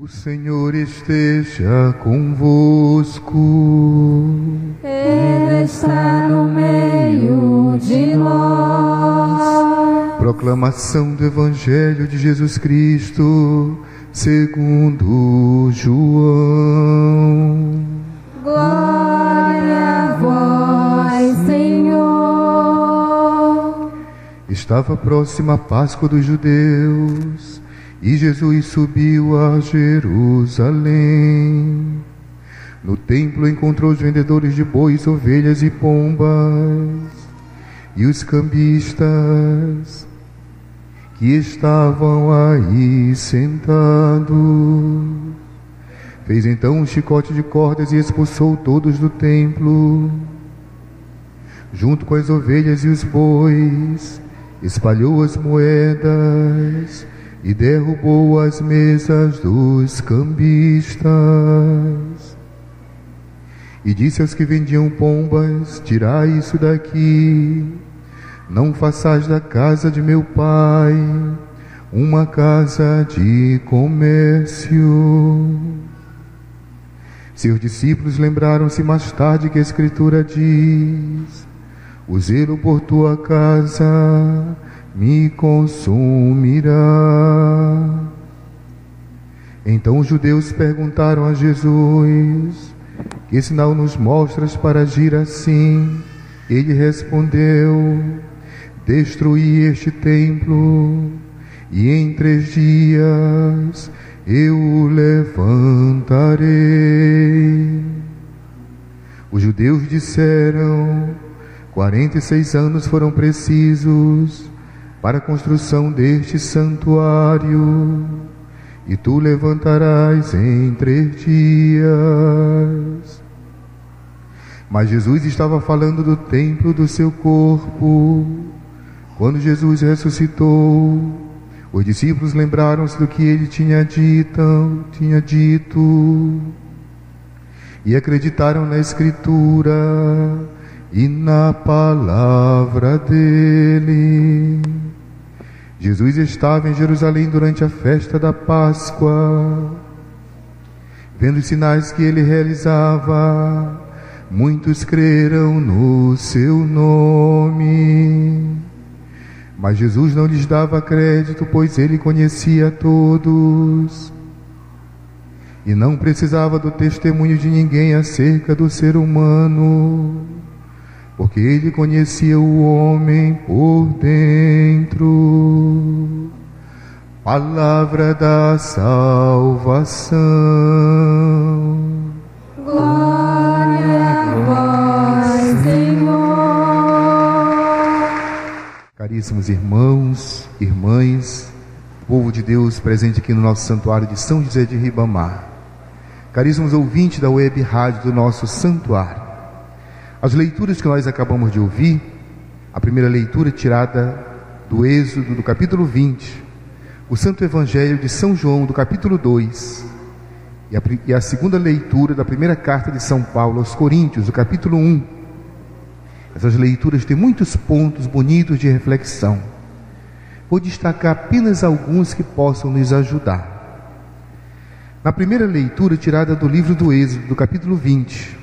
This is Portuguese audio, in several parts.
O Senhor esteja convosco. Ele está no meio de nós. Proclamação do Evangelho de Jesus Cristo, segundo João. Glória a vós, Senhor. Estava próxima a Páscoa dos judeus, e Jesus subiu a Jerusalém. No templo encontrou os vendedores de bois, ovelhas e pombas, e os cambistas que estavam aí sentados. Fez então um chicote de cordas e expulsou todos do templo, junto com as ovelhas e os bois. Espalhou as moedas e derrubou as mesas dos cambistas. E disse aos que vendiam pombas: tirai isso daqui, não façais da casa de meu pai uma casa de comércio. Seus discípulos lembraram-se mais tarde que a Escritura diz: o zelo por tua casa me consumirá. Então os judeus perguntaram a Jesus: que sinal nos mostras para agir assim? Ele respondeu: destruí este templo, e em 3 dias eu o levantarei. Os judeus disseram: 46 anos foram precisos para a construção deste santuário, e tu levantarás em 3 dias. Mas Jesus estava falando do templo do seu corpo. Quando Jesus ressuscitou, os discípulos lembraram-se do que ele tinha dito e acreditaram na Escritura e na palavra dele. Jesus estava em Jerusalém durante a festa da Páscoa. Vendo os sinais que ele realizava, muitos creram no seu nome. Mas Jesus não lhes dava crédito, pois ele conhecia todos e não precisava do testemunho de ninguém acerca do ser humano, porque ele conhecia o homem por dentro. Palavra da salvação. Glória a vós, Senhor. Caríssimos irmãos, irmãs, povo de Deus presente aqui no nosso santuário de São José de Ribamar, caríssimos ouvintes da web rádio do nosso santuário, as leituras que nós acabamos de ouvir, a primeira leitura tirada do Êxodo, do capítulo 20, o Santo Evangelho de São João, do capítulo 2, e a segunda leitura da primeira carta de São Paulo aos Coríntios, do capítulo 1. Essas leituras têm muitos pontos bonitos de reflexão. Vou destacar apenas alguns que possam nos ajudar. Na primeira leitura tirada do livro do Êxodo, do capítulo 20,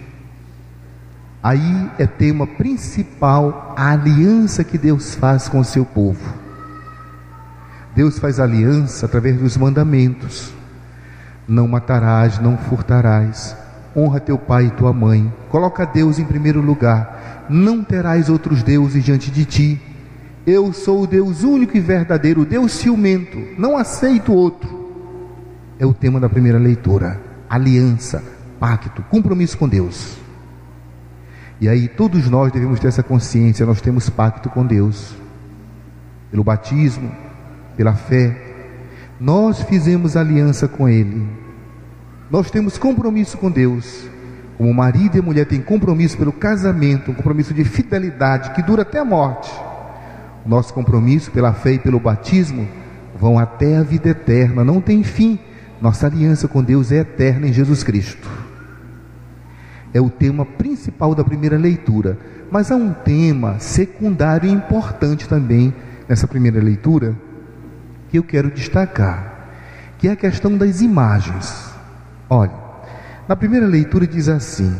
aí é tema principal a aliança que Deus faz com o seu povo. Deus faz aliança através dos mandamentos: não matarás, não furtarás, honra teu pai e tua mãe, coloca Deus em primeiro lugar, não terás outros deuses diante de ti, eu sou o Deus único e verdadeiro, Deus ciumento, não aceito outro. É o tema da primeira leitura: aliança, pacto, compromisso com Deus. E aí todos nós devemos ter essa consciência: nós temos pacto com Deus, pelo batismo, pela fé, nós fizemos aliança com Ele, nós temos compromisso com Deus, como marido e mulher têm compromisso pelo casamento, um compromisso de fidelidade que dura até a morte. O nosso compromisso pela fé e pelo batismo vão até a vida eterna, não tem fim. Nossa aliança com Deus é eterna em Jesus Cristo. É o tema principal da primeira leitura, mas há um tema secundário e importante também nessa primeira leitura, que eu quero destacar, que é a questão das imagens. Olha, na primeira leitura diz assim: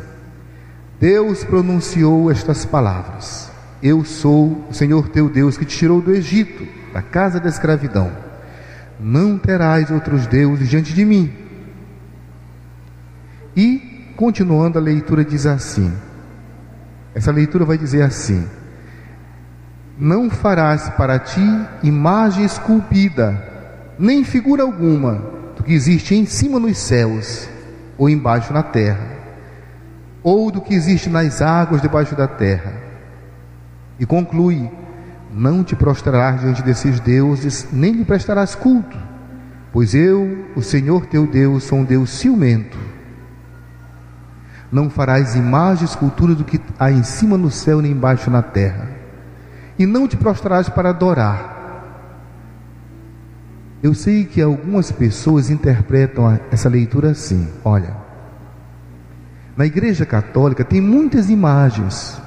Deus pronunciou estas palavras: Eu sou o Senhor teu Deus que te tirou do Egito, da casa da escravidão. Não terás outros deuses diante de mim. E, continuando a leitura, diz assim, essa leitura vai dizer assim: Não farás para ti imagem esculpida, nem figura alguma do que existe em cima nos céus, ou embaixo na terra, ou do que existe nas águas debaixo da terra. E conclui: Não te prostrarás diante desses deuses, nem lhe prestarás culto, pois eu, o Senhor teu Deus, sou um Deus ciumento. Não farás imagem, escultura do que há em cima no céu, nem embaixo na terra, e não te prostrarás para adorar. Eu sei que algumas pessoas interpretam essa leitura assim: olha, na Igreja Católica tem muitas imagens,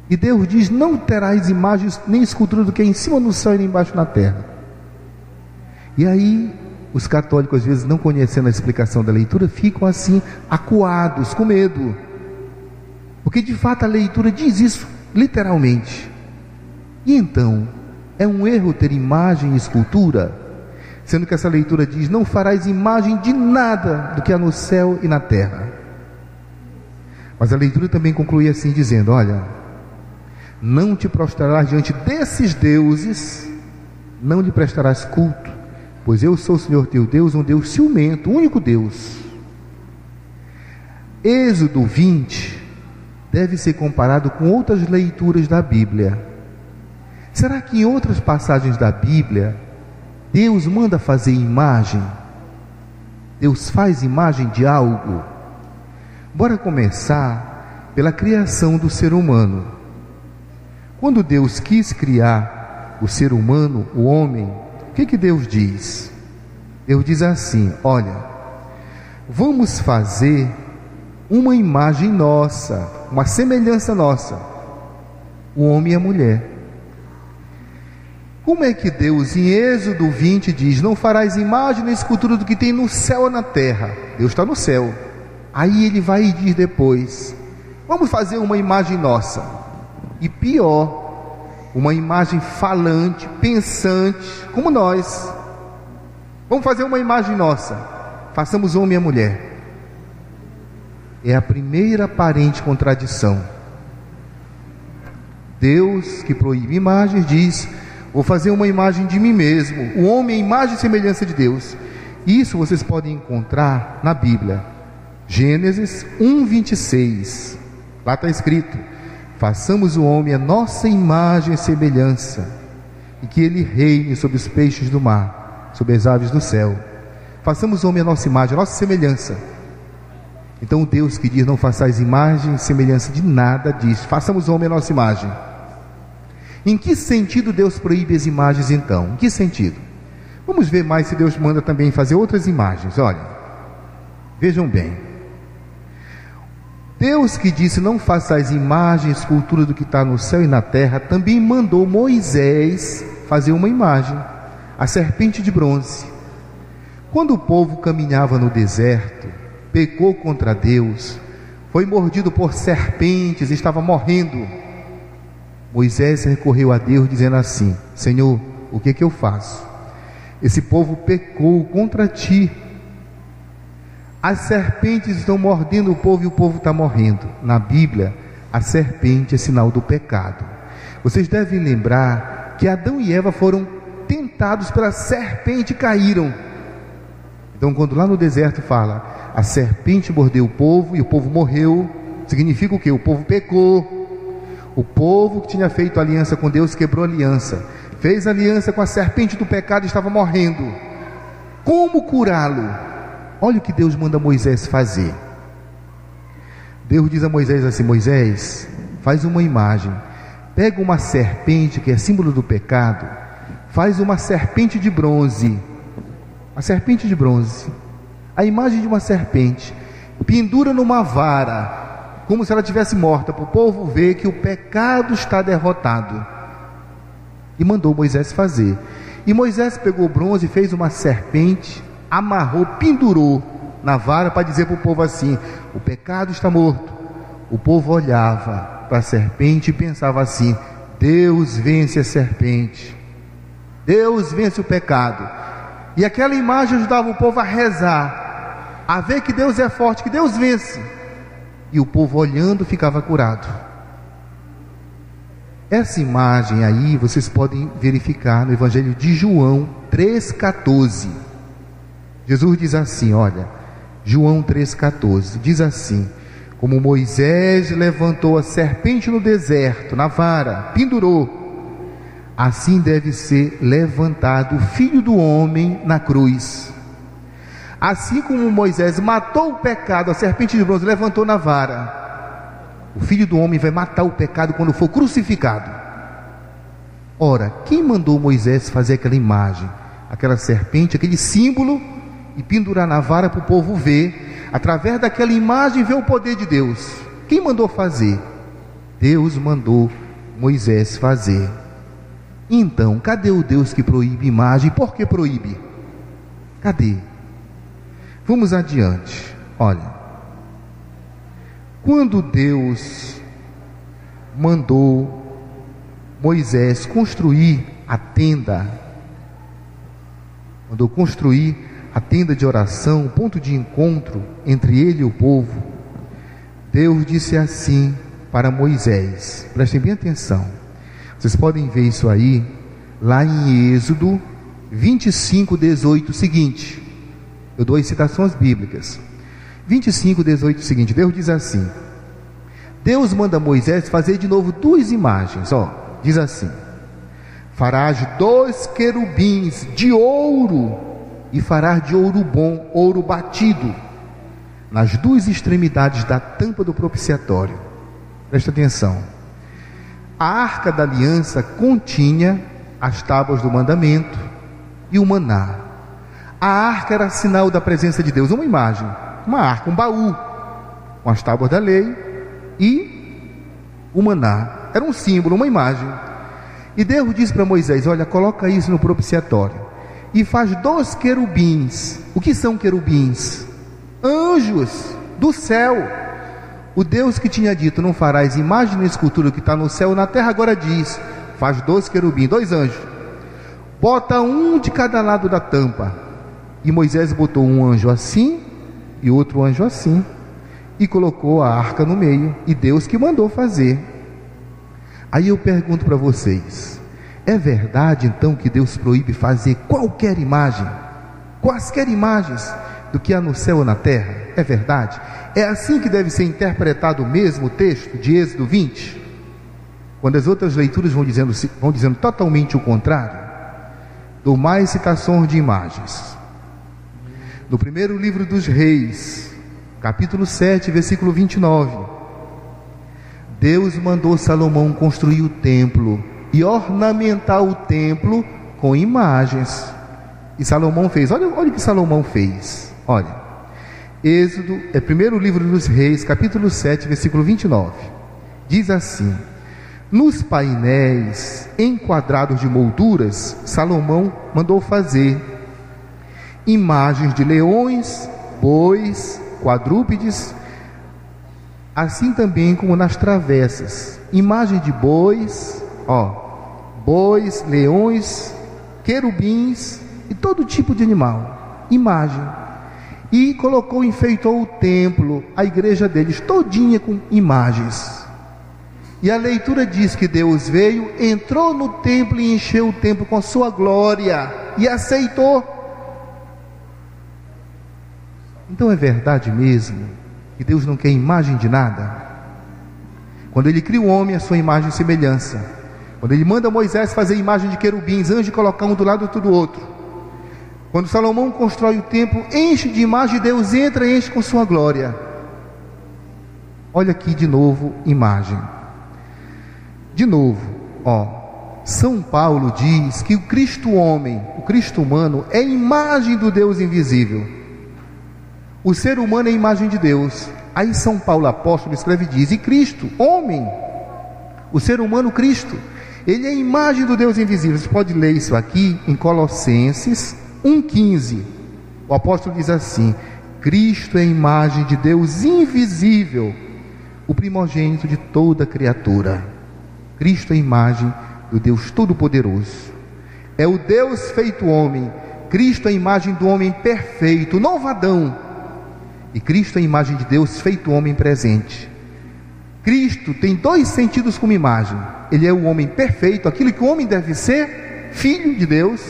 e Deus diz: não terás imagens nem escultura do que é em cima no céu e nem embaixo na terra. E aí os católicos, às vezes, não conhecendo a explicação da leitura, ficam assim acuados, com medo, porque de fato a leitura diz isso literalmente. E então é um erro ter imagem e escultura, sendo que essa leitura diz: não farás imagem de nada do que há no céu e na terra. Mas a leitura também conclui assim, dizendo: olha, não te prostrarás diante desses deuses, não lhe prestarás culto, pois eu sou o Senhor teu Deus, um Deus ciumento, o único Deus. Êxodo 20 deve ser comparado com outras leituras da Bíblia. Será que em outras passagens da Bíblia Deus manda fazer imagem? Deus faz imagem de algo? Bora começar pela criação do ser humano. Quando Deus quis criar o ser humano, o homem, o que Deus diz? Deus diz assim: olha, vamos fazer uma imagem nossa, uma semelhança nossa, o homem e a mulher. Como é que Deus, em Êxodo 20, diz: não farás imagem nem escultura do que tem no céu ou na terra? Deus está no céu. Aí ele vai e diz depois: vamos fazer uma imagem nossa. E pior, uma imagem falante, pensante, como nós. Vamos fazer uma imagem nossa, façamos homem e mulher. É a primeira aparente contradição. Deus, que proíbe imagens, diz: vou fazer uma imagem de mim mesmo. O homem é imagem e semelhança de Deus. Isso vocês podem encontrar na Bíblia. Gênesis 1:26. Lá está escrito: façamos o homem a nossa imagem e semelhança, e que ele reine sobre os peixes do mar, sobre as aves do céu. Façamos o homem a nossa imagem, a nossa semelhança. Então o Deus que diz: não façais imagem e semelhança de nada, diz: façamos o homem a nossa imagem. Em que sentido Deus proíbe as imagens então? Em que sentido? Vamos ver mais se Deus manda também fazer outras imagens. Olha, vejam bem. Deus que disse: não façais imagem, escultura do que está no céu e na terra, também mandou Moisés fazer uma imagem, a serpente de bronze. Quando o povo caminhava no deserto, pecou contra Deus, foi mordido por serpentes, estava morrendo. Moisés recorreu a Deus dizendo assim: Senhor, o que eu faço? Esse povo pecou contra ti. As serpentes estão mordendo o povo e o povo está morrendo. Na Bíblia, a serpente é sinal do pecado. Vocês devem lembrar que Adão e Eva foram tentados pela serpente e caíram. Então, quando lá no deserto fala: a serpente mordeu o povo e o povo morreu, significa o quê? O povo pecou. O povo que tinha feito aliança com Deus quebrou a aliança, fez aliança com a serpente do pecado e estava morrendo. Como curá-lo? Olha o que Deus manda Moisés fazer. Deus diz a Moisés assim: Moisés, faz uma imagem, pega uma serpente que é símbolo do pecado, faz uma serpente de bronze, a serpente de bronze, a imagem de uma serpente, pendura numa vara, como se ela estivesse morta, para o povo ver que o pecado está derrotado. E mandou Moisés fazer. E Moisés pegou o bronze e fez uma serpente, amarrou, pendurou na vara para dizer para o povo assim: o pecado está morto. O povo olhava para a serpente e pensava assim: Deus vence a serpente, Deus vence o pecado. E aquela imagem ajudava o povo a rezar, a ver que Deus é forte, que Deus vence. E o povo olhando ficava curado. Essa imagem aí vocês podem verificar no Evangelho de João 3,14. Jesus diz assim, olha, João 3,14, diz assim: como Moisés levantou a serpente no deserto, na vara, pendurou, assim deve ser levantado o Filho do Homem na cruz. Assim como Moisés matou o pecado, a serpente de bronze levantou na vara, o Filho do Homem vai matar o pecado quando for crucificado. Ora, quem mandou Moisés fazer aquela imagem, aquela serpente, aquele símbolo, e pendurar na vara para o povo ver, através daquela imagem, ver o poder de Deus? Quem mandou fazer? Deus mandou Moisés fazer. Então, cadê o Deus que proíbe imagem? Por que proíbe? Cadê? Vamos adiante. Olha, quando Deus mandou Moisés construir a tenda, mandou construir a tenda de oração, o ponto de encontro entre ele e o povo, Deus disse assim para Moisés, prestem bem atenção, vocês podem ver isso aí, lá em Êxodo 25:18, seguinte, eu dou as citações bíblicas, 25:18, seguinte, Deus diz assim, Deus manda Moisés fazer de novo duas imagens, ó, diz assim, farás 2 querubins de ouro, e farás de ouro bom, ouro batido, nas duas extremidades da tampa do propiciatório. Presta atenção, a arca da aliança continha as tábuas do mandamento e o maná. A arca era sinal da presença de Deus, uma imagem, uma arca, um baú, com as tábuas da lei e o maná, era um símbolo, uma imagem. E Deus disse para Moisés, olha, coloca isso no propiciatório, e faz 2 querubins. O que são querubins? Anjos do céu. O Deus que tinha dito, não farás imagem nem escultura que está no céu e na terra, agora diz, faz 2 querubins, 2 anjos, bota um de cada lado da tampa. E Moisés botou um anjo assim e outro anjo assim, e colocou a arca no meio, e Deus que mandou fazer. Aí eu pergunto para vocês, é verdade então que Deus proíbe fazer qualquer imagem, quaisquer imagens do que há no céu ou na terra? É verdade? É assim que deve ser interpretado o mesmo texto de Êxodo 20? Quando as outras leituras vão dizendo totalmente o contrário? Dou mais citações de imagens. No primeiro livro dos Reis, capítulo 7, versículo 29, Deus mandou Salomão construir o templo e ornamentar o templo com imagens. E Salomão fez, olha o que Salomão fez, olha, Êxodo, primeiro livro dos Reis, capítulo 7, versículo 29, diz assim, nos painéis enquadrados de molduras, Salomão mandou fazer imagens de leões, bois, quadrúpedes, assim também como nas travessas, imagem de bois, bois, leões, querubins e todo tipo de animal, imagem. E colocou, enfeitou o templo, a igreja deles todinha com imagens. E a leitura diz que Deus veio, entrou no templo e encheu o templo com sua glória e aceitou. Então é verdade mesmo que Deus não quer imagem de nada? Quando Ele cria o homem, a sua imagem e semelhança, quando Ele manda Moisés fazer imagem de querubins, anjos, e colocar um do lado e outro do outro, quando Salomão constrói o templo, enche de imagem, Deus entra e enche com sua glória. Olha aqui de novo, imagem. De novo, São Paulo diz que o Cristo homem, o Cristo humano, é imagem do Deus invisível. O ser humano é imagem de Deus. Aí São Paulo apóstolo escreve e diz, e Cristo, homem, o ser humano Cristo, ele é imagem do Deus invisível. Você pode ler isso aqui em Colossenses 1,15. O apóstolo diz assim: Cristo é a imagem de Deus invisível, o primogênito de toda criatura. Cristo é a imagem do Deus Todo-Poderoso. É o Deus feito homem. Cristo é a imagem do homem perfeito, novo Adão. E Cristo é a imagem de Deus feito homem presente. Cristo tem dois sentidos como imagem. Ele é o homem perfeito, aquilo que o homem deve ser, filho de Deus.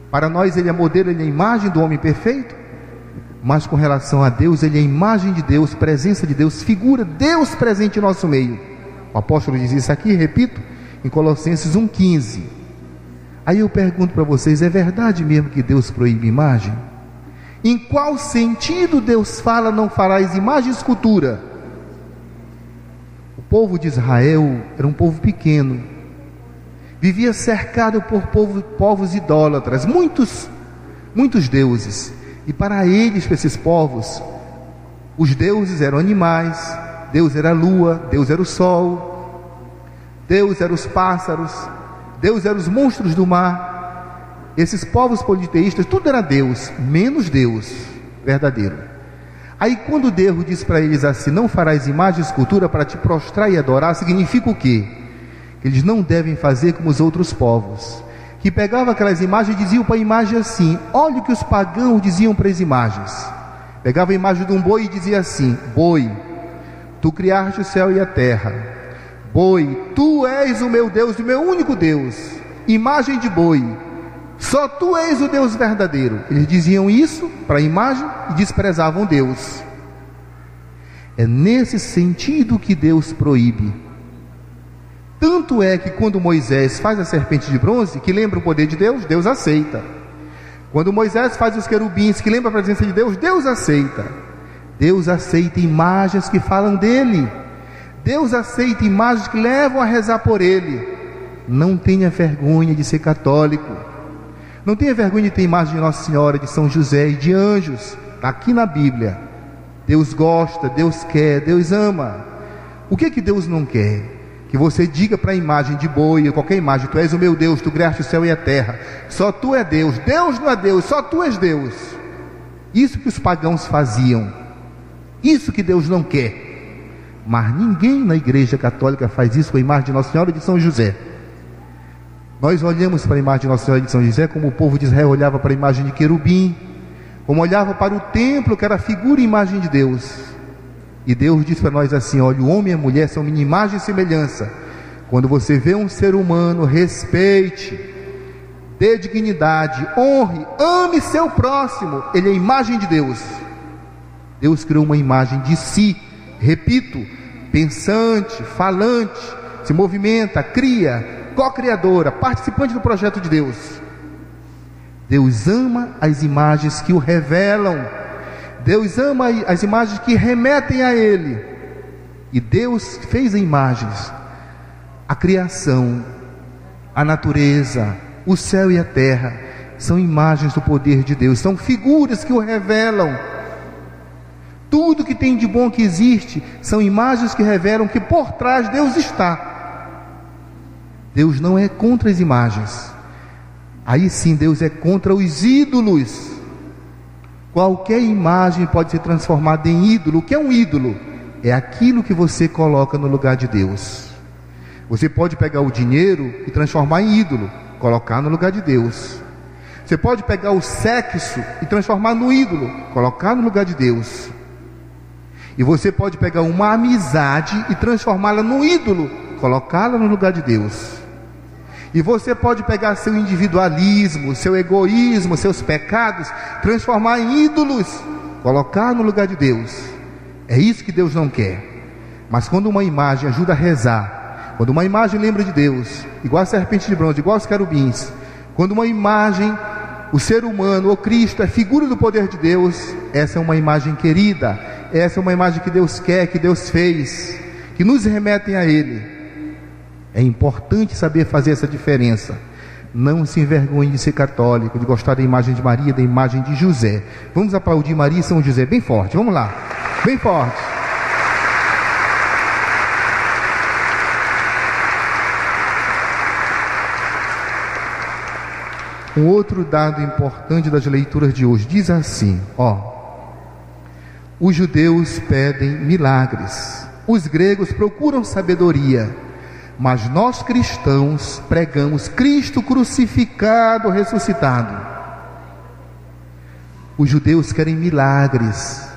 Para nós ele é modelo, ele é a imagem do homem perfeito. Mas com relação a Deus, ele é a imagem de Deus, presença de Deus, figura Deus presente em nosso meio. O apóstolo diz isso aqui, repito, em Colossenses 1,15. Aí eu pergunto para vocês, é verdade mesmo que Deus proíbe imagem? Em qual sentido Deus fala, não farás imagem e escultura? O povo de Israel era um povo pequeno, vivia cercado por povos idólatras, muitos deuses. E para eles, para esses povos, os deuses eram animais, Deus era a lua, Deus era o sol, Deus era os pássaros, Deus era os monstros do mar. Esses povos politeístas, tudo era Deus, menos Deus verdadeiro. Aí quando Deus diz para eles assim: não farás imagem e escultura para te prostrar e adorar, significa o quê? Que eles não devem fazer como os outros povos, que pegavam aquelas imagens e diziam para a imagem assim: olha o que os pagãos diziam para as imagens. Pegava a imagem de um boi e dizia assim: boi, tu criaste o céu e a terra. Boi, tu és o meu Deus, o meu único Deus. Imagem de boi, só tu és o Deus verdadeiro. Eles diziam isso para a imagem e desprezavam Deus. É nesse sentido que Deus proíbe. Tanto é que quando Moisés faz a serpente de bronze, que lembra o poder de Deus, Deus aceita. Quando Moisés faz os querubins, que lembra a presença de Deus, Deus aceita. Deus aceita imagens que falam dele. Deus aceita imagens que levam a rezar por ele. Não tenha vergonha de ser católico. Não tenha vergonha de ter imagem de Nossa Senhora, de São José e de anjos. Está aqui na Bíblia. Deus gosta, Deus quer, Deus ama. O que Deus não quer? Que você diga para a imagem de boi, ou qualquer imagem: tu és o meu Deus, tu criaste o céu e a terra. Só tu é Deus, Deus não é Deus, só tu és Deus. Isso que os pagãos faziam, isso que Deus não quer. Mas ninguém na igreja católica faz isso com a imagem de Nossa Senhora e de São José. Nós olhamos para a imagem de Nossa Senhora e de São José como o povo de Israel olhava para a imagem de querubim, como olhava para o templo, que era a figura e imagem de Deus. E Deus diz para nós assim: olha, o homem e a mulher são minha imagem e semelhança. Quando você vê um ser humano, respeite, dê dignidade, honre, ame seu próximo. Ele é a imagem de Deus. Deus criou uma imagem de si, repito, pensante, falante, se movimenta, cria, co-criadora, participante do projeto de Deus. Deus ama as imagens que o revelam. Deus ama as imagens que remetem a Ele. E Deus fez imagens: a criação, a natureza, o céu e a terra. São imagens do poder de Deus, são figuras que o revelam. Tudo que tem de bom que existe são imagens que revelam que por trás Deus está. Deus não é contra as imagens. Aí sim Deus é contra os ídolos. Qualquer imagem pode ser transformada em ídolo. O que é um ídolo? É aquilo que você coloca no lugar de Deus. Você pode pegar o dinheiro e transformar em ídolo, colocar no lugar de Deus. Você pode pegar o sexo e transformar no ídolo, colocar no lugar de Deus. E você pode pegar uma amizade e transformá-la no ídolo, colocá-la no lugar de Deus. E você pode pegar seu individualismo, seu egoísmo, seus pecados, transformar em ídolos, colocar no lugar de Deus. É isso que Deus não quer. Mas quando uma imagem ajuda a rezar, quando uma imagem lembra de Deus, igual a serpente de bronze, igual os querubins, quando uma imagem, o ser humano, ou Cristo, é figura do poder de Deus, essa é uma imagem querida, essa é uma imagem que Deus quer, que Deus fez, que nos remetem a Ele. É importante saber fazer essa diferença. Não se envergonhe de ser católico, de gostar da imagem de Maria, da imagem de José. Vamos aplaudir Maria e São José bem forte, vamos lá, bem forte. Um outro dado importante das leituras de hoje diz assim, os judeus pedem milagres, os gregos procuram sabedoria, mas nós cristãos pregamos Cristo crucificado, ressuscitado. Os judeus querem milagres,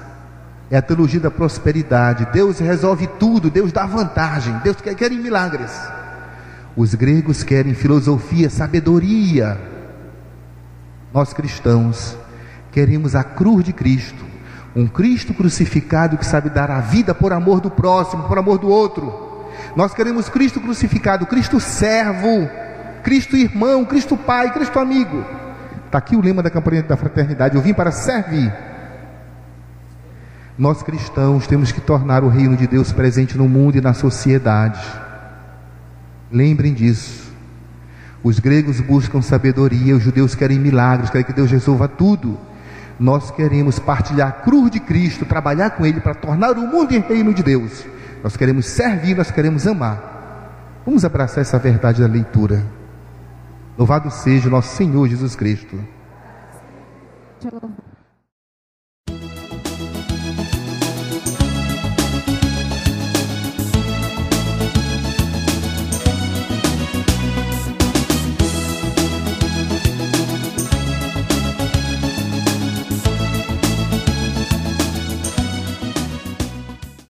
é a teologia da prosperidade. Deus resolve tudo, Deus dá vantagem, Deus querem milagres. Os gregos querem filosofia, sabedoria. Nós cristãos queremos a cruz de Cristo, um Cristo crucificado que sabe dar a vida por amor do próximo, por amor do outro. Nós queremos Cristo crucificado, Cristo servo, Cristo irmão, Cristo pai, Cristo amigo. Está aqui o lema da campanha da fraternidade: eu vim para servir. Nós cristãos temos que tornar o reino de Deus presente no mundo e na sociedade. Lembrem disso. Os gregos buscam sabedoria, os judeus querem milagres, querem que Deus resolva tudo. Nós queremos partilhar a cruz de Cristo, trabalhar com Ele para tornar o mundo em reino de Deus. Nós queremos servir, nós queremos amar. Vamos abraçar essa verdade da leitura. Louvado seja o nosso Senhor Jesus Cristo. Te louvo.